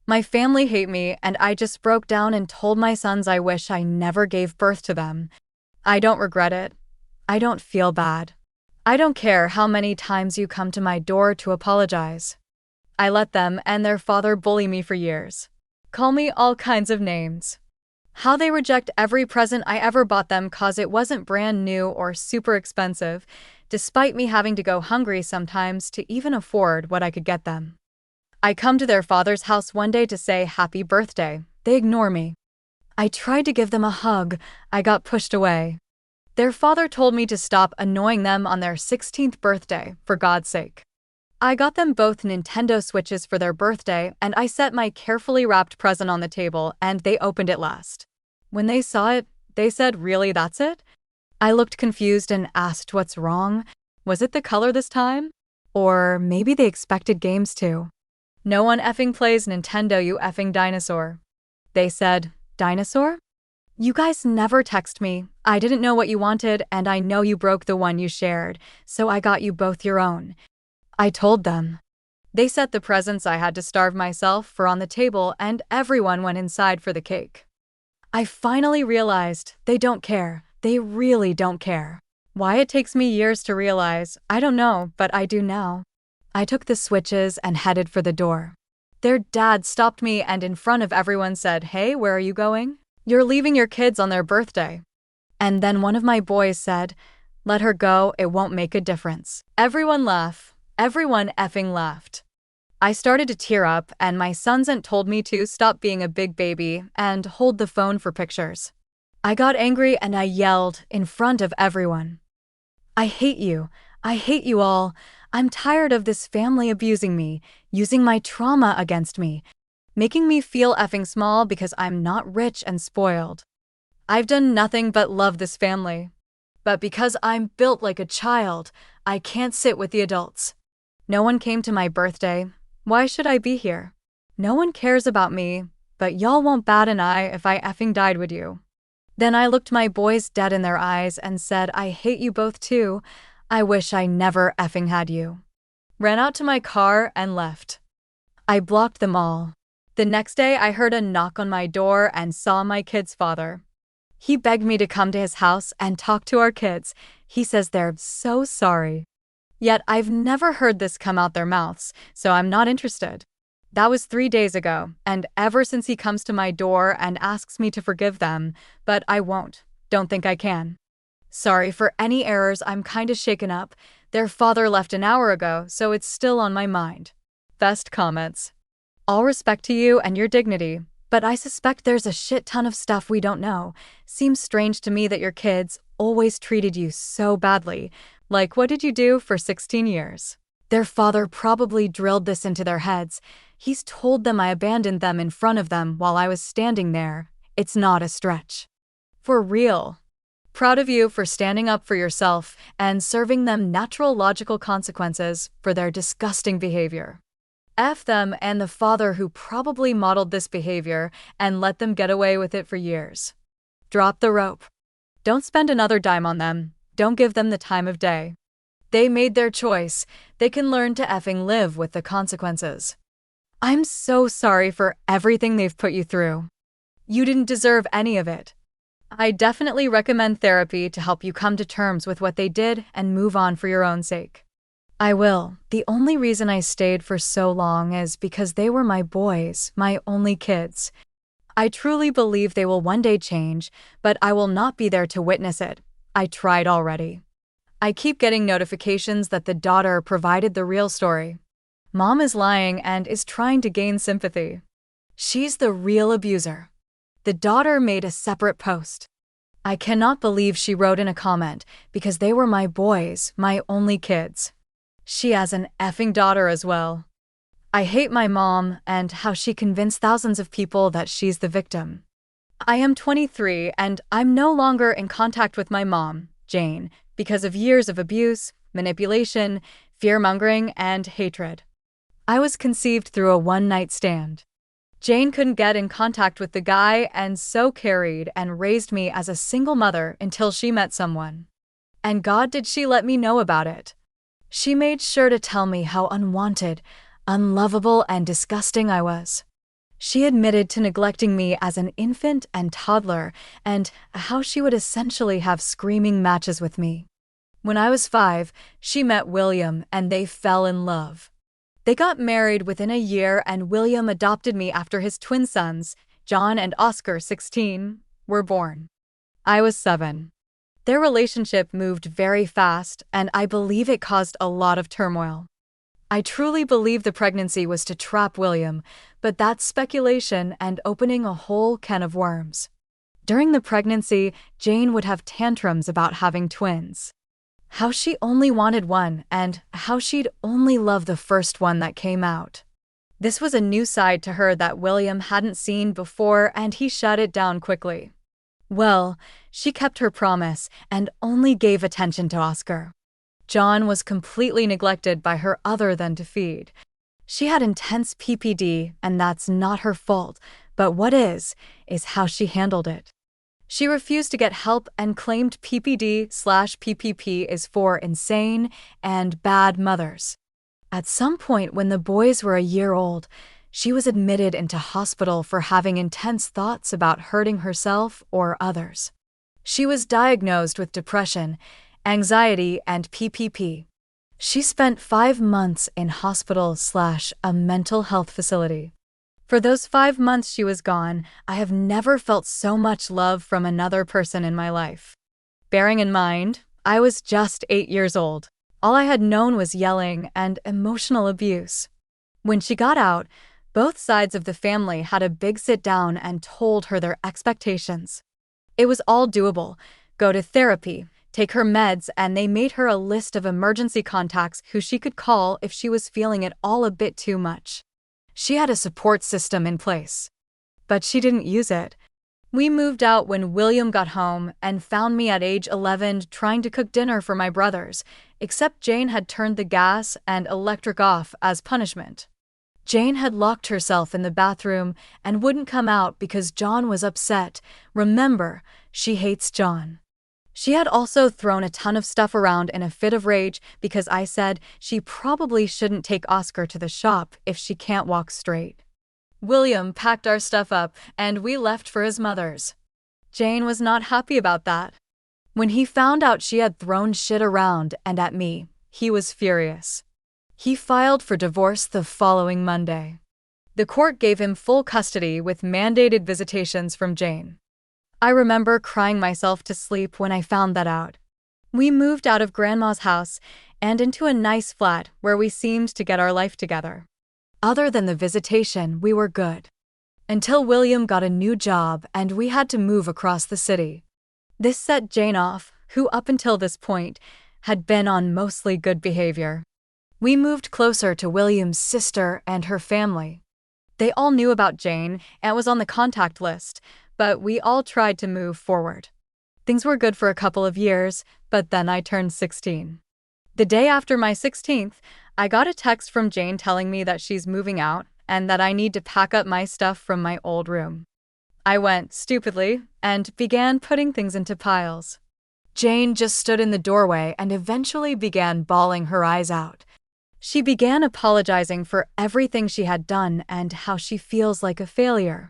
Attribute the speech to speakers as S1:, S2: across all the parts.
S1: My family hate me, and I just broke down and told my sons I wish I never gave birth to them. I don't regret it. I don't feel bad. I don't care how many times you come to my door to apologize. I let them and their father bully me for years. Call me all kinds of names. How they reject every present I ever bought them cause it wasn't brand new or super expensive, despite me having to go hungry sometimes to even afford what I could get them. I come to their father's house one day to say happy birthday. They ignore me. I tried to give them a hug. I got pushed away. Their father told me to stop annoying them on their 16th birthday, for God's sake. I got them both Nintendo Switches for their birthday, and I set my carefully wrapped present on the table, and they opened it last. When they saw it, they said, "Really, that's it?" I looked confused and asked what's wrong. Was it the color this time? Or maybe they expected games too. "No one effing plays Nintendo, you effing dinosaur." They said, "Dinosaur? You guys never text me. I didn't know what you wanted, and I know you broke the one you shared, so I got you both your own." I told them. They set the presents I had to starve myself for on the table, and everyone went inside for the cake. I finally realized they don't care. They really don't care. Why it takes me years to realize, I don't know, but I do now. I took the Switches and headed for the door. Their dad stopped me and in front of everyone said, "Hey, where are you going? You're leaving your kids on their birthday." And then one of my boys said, "Let her go, it won't make a difference." Everyone laughed. Everyone effing laughed. I started to tear up, and my sons told me to stop being a big baby and hold the phone for pictures. I got angry and I yelled in front of everyone. "I hate you. I hate you all. I'm tired of this family abusing me, using my trauma against me, making me feel effing small because I'm not rich and spoiled. I've done nothing but love this family. But because I'm built like a child, I can't sit with the adults. No one came to my birthday. Why should I be here? No one cares about me, but y'all won't bat an eye if I effing died with you." Then I looked my boys dead in their eyes and said, "I hate you both too. I wish I never effing had you." Ran out to my car and left. I blocked them all. The next day I heard a knock on my door and saw my kid's father. He begged me to come to his house and talk to our kids. He says they're so sorry. Yet I've never heard this come out their mouths, so I'm not interested. That was 3 days ago, and ever since he comes to my door and asks me to forgive them, but I won't. Don't think I can. Sorry for any errors, I'm kinda shaken up. Their father left an hour ago, so it's still on my mind. Best comments. All respect to you and your dignity, but I suspect there's a shit ton of stuff we don't know. Seems strange to me that your kids always treated you so badly. Like, what did you do for 16 years? Their father probably drilled this into their heads. He's told them I abandoned them in front of them while I was standing there. It's not a stretch. For real. Proud of you for standing up for yourself and serving them natural logical consequences for their disgusting behavior. F them and the father who probably modeled this behavior and let them get away with it for years. Drop the rope. Don't spend another dime on them. Don't give them the time of day. They made their choice. They can learn to effing live with the consequences. I'm so sorry for everything they've put you through. You didn't deserve any of it. I definitely recommend therapy to help you come to terms with what they did and move on for your own sake. I will. The only reason I stayed for so long is because they were my boys, my only kids. I truly believe they will one day change, but I will not be there to witness it. I tried already. I keep getting notifications that the daughter provided the real story. Mom is lying and is trying to gain sympathy. She's the real abuser. The daughter made a separate post. I cannot believe she wrote in a comment because they were my boys, my only kids. She has an effing daughter as well. I hate my mom and how she convinced thousands of people that she's the victim. I am 23 and I'm no longer in contact with my mom, Jane, because of years of abuse, manipulation, fear-mongering, and hatred. I was conceived through a one-night stand. Jane couldn't get in contact with the guy and so carried and raised me as a single mother until she met someone. And God did she let me know about it. She made sure to tell me how unwanted, unlovable, and disgusting I was. She admitted to neglecting me as an infant and toddler, and how she would essentially have screaming matches with me. When I was 5, she met William and they fell in love. They got married within a year and William adopted me after his twin sons, John and Oscar, 16, were born. I was 7. Their relationship moved very fast, and I believe it caused a lot of turmoil. I truly believe the pregnancy was to trap William, but that's speculation and opening a whole can of worms. During the pregnancy, Jane would have tantrums about having twins. How she only wanted one and how she'd only love the first one that came out. This was a new side to her that William hadn't seen before, and he shut it down quickly. Well, she kept her promise and only gave attention to Oscar. John was completely neglected by her other than to feed. She had intense PPD, and that's not her fault, but what is how she handled it. She refused to get help and claimed PPD/PPP is for insane and bad mothers. At some point when the boys were a year old, she was admitted into hospital for having intense thoughts about hurting herself or others. She was diagnosed with depression, anxiety, and PPP. She spent 5 months in hospital/a mental health facility. For those 5 months she was gone, I have never felt so much love from another person in my life. Bearing in mind, I was just 8 years old. All I had known was yelling and emotional abuse. When she got out, both sides of the family had a big sit down and told her their expectations. It was all doable. Go to therapy, take her meds, and they made her a list of emergency contacts who she could call if she was feeling it all a bit too much. She had a support system in place. But she didn't use it. We moved out when William got home and found me at age 11 trying to cook dinner for my brothers, except Jane had turned the gas and electric off as punishment. Jane had locked herself in the bathroom and wouldn't come out because John was upset. Remember, she hates John. She had also thrown a ton of stuff around in a fit of rage because I said she probably shouldn't take Oscar to the shop if she can't walk straight. William packed our stuff up and we left for his mother's. Jane was not happy about that. When he found out she had thrown shit around and at me, he was furious. He filed for divorce the following Monday. The court gave him full custody with mandated visitations from Jane. I remember crying myself to sleep when I found that out. We moved out of Grandma's house and into a nice flat where we seemed to get our life together. Other than the visitation, we were good. Until William got a new job and we had to move across the city. This set Jane off, who up until this point had been on mostly good behavior. We moved closer to William's sister and her family. They all knew about Jane and was on the contact list, but we all tried to move forward. Things were good for a couple of years, but then I turned 16. The day after my 16th, I got a text from Jane telling me that she's moving out and that I need to pack up my stuff from my old room. I went, stupidly, and began putting things into piles. Jane just stood in the doorway and eventually began bawling her eyes out. She began apologizing for everything she had done and how she feels like a failure.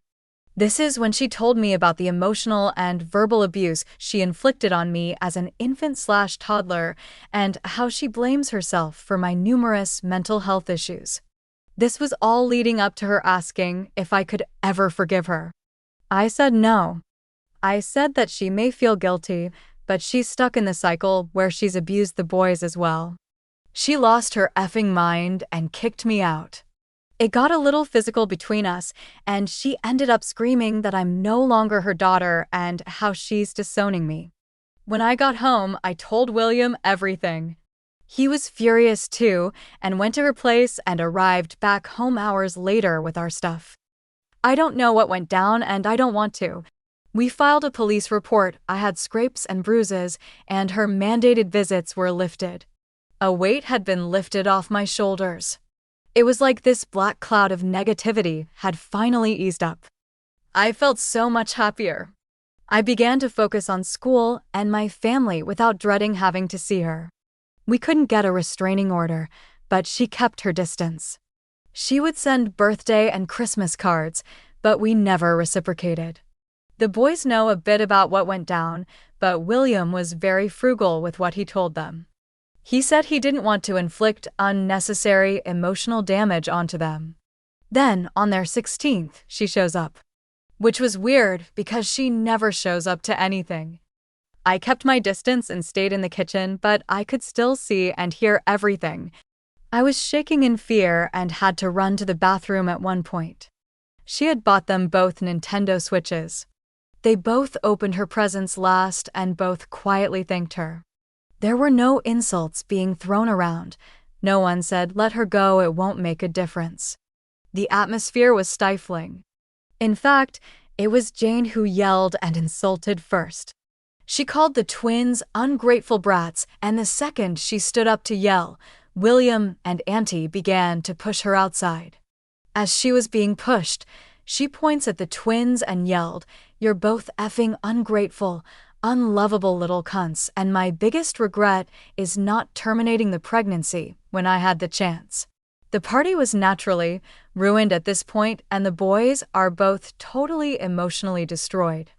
S1: This is when she told me about the emotional and verbal abuse she inflicted on me as an infant/toddler and how she blames herself for my numerous mental health issues. This was all leading up to her asking if I could ever forgive her. I said no. I said that she may feel guilty, but she's stuck in the cycle where she's abused the boys as well. She lost her effing mind and kicked me out. It got a little physical between us, and she ended up screaming that I'm no longer her daughter and how she's disowning me. When I got home, I told William everything. He was furious too and went to her place and arrived back home hours later with our stuff. I don't know what went down and I don't want to. We filed a police report. I had scrapes and bruises, and her mandated visits were lifted. A weight had been lifted off my shoulders. It was like this black cloud of negativity had finally eased up. I felt so much happier. I began to focus on school and my family without dreading having to see her. We couldn't get a restraining order, but she kept her distance. She would send birthday and Christmas cards, but we never reciprocated. The boys know a bit about what went down, but William was very frugal with what he told them. He said he didn't want to inflict unnecessary emotional damage onto them. Then, on their 16th, she shows up. Which was weird because she never shows up to anything. I kept my distance and stayed in the kitchen, but I could still see and hear everything. I was shaking in fear and had to run to the bathroom at one point. She had bought them both Nintendo Switches. They both opened her presents last and both quietly thanked her. There were no insults being thrown around. No one said, "Let her go, it won't make a difference." The atmosphere was stifling. In fact, it was Jane who yelled and insulted first. She called the twins ungrateful brats, and the second she stood up to yell, William and Auntie began to push her outside. As she was being pushed, she points at the twins and yelled, "You're both effing ungrateful, unlovable little cunts, and my biggest regret is not terminating the pregnancy when I had the chance." The party was naturally ruined at this point, and the boys are both totally emotionally destroyed.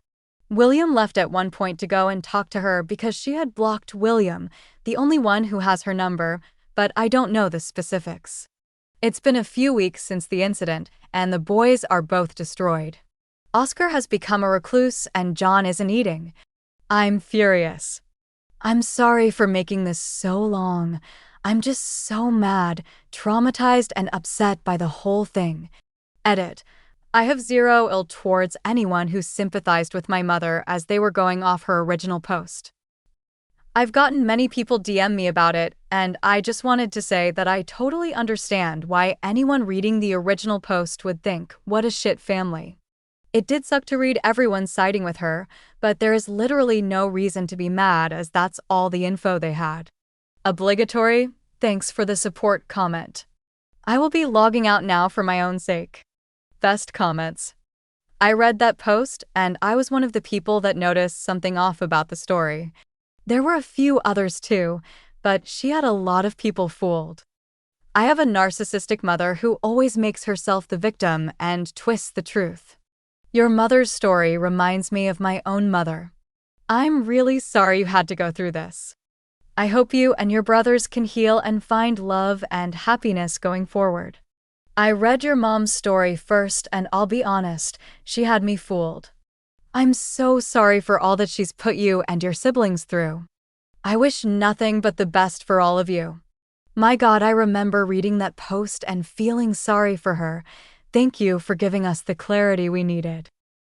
S1: William left at one point to go and talk to her because she had blocked William, the only one who has her number, but I don't know the specifics. It's been a few weeks since the incident, and the boys are both destroyed. Oscar has become a recluse and John isn't eating. I'm furious. I'm sorry for making this so long. I'm just so mad, traumatized, and upset by the whole thing. Edit. I have zero ill towards anyone who sympathized with my mother as they were going off her original post. I've gotten many people DM me about it, and I just wanted to say that I totally understand why anyone reading the original post would think, what a shit family. It did suck to read everyone siding with her, but there is literally no reason to be mad as that's all the info they had. Obligatory, thanks for the support comment. I will be logging out now for my own sake. Best comments. I read that post and I was one of the people that noticed something off about the story. There were a few others too, but she had a lot of people fooled. I have a narcissistic mother who always makes herself the victim and twists the truth. Your mother's story reminds me of my own mother. I'm really sorry you had to go through this. I hope you and your brothers can heal and find love and happiness going forward. I read your mom's story first and I'll be honest, she had me fooled. I'm so sorry for all that she's put you and your siblings through. I wish nothing but the best for all of you. My God, I remember reading that post and feeling sorry for her. Thank you for giving us the clarity we needed.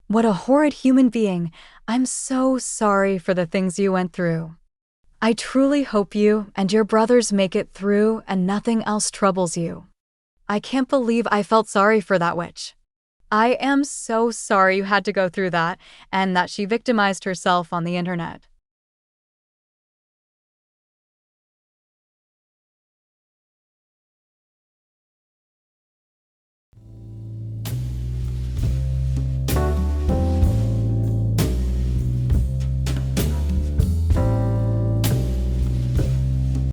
S1: What a horrid human being. I'm so sorry for the things you went through. I truly hope you and your brothers make it through and nothing else troubles you. I can't believe I felt sorry for that witch. I am so sorry you had to go through that and that she victimized herself on the internet.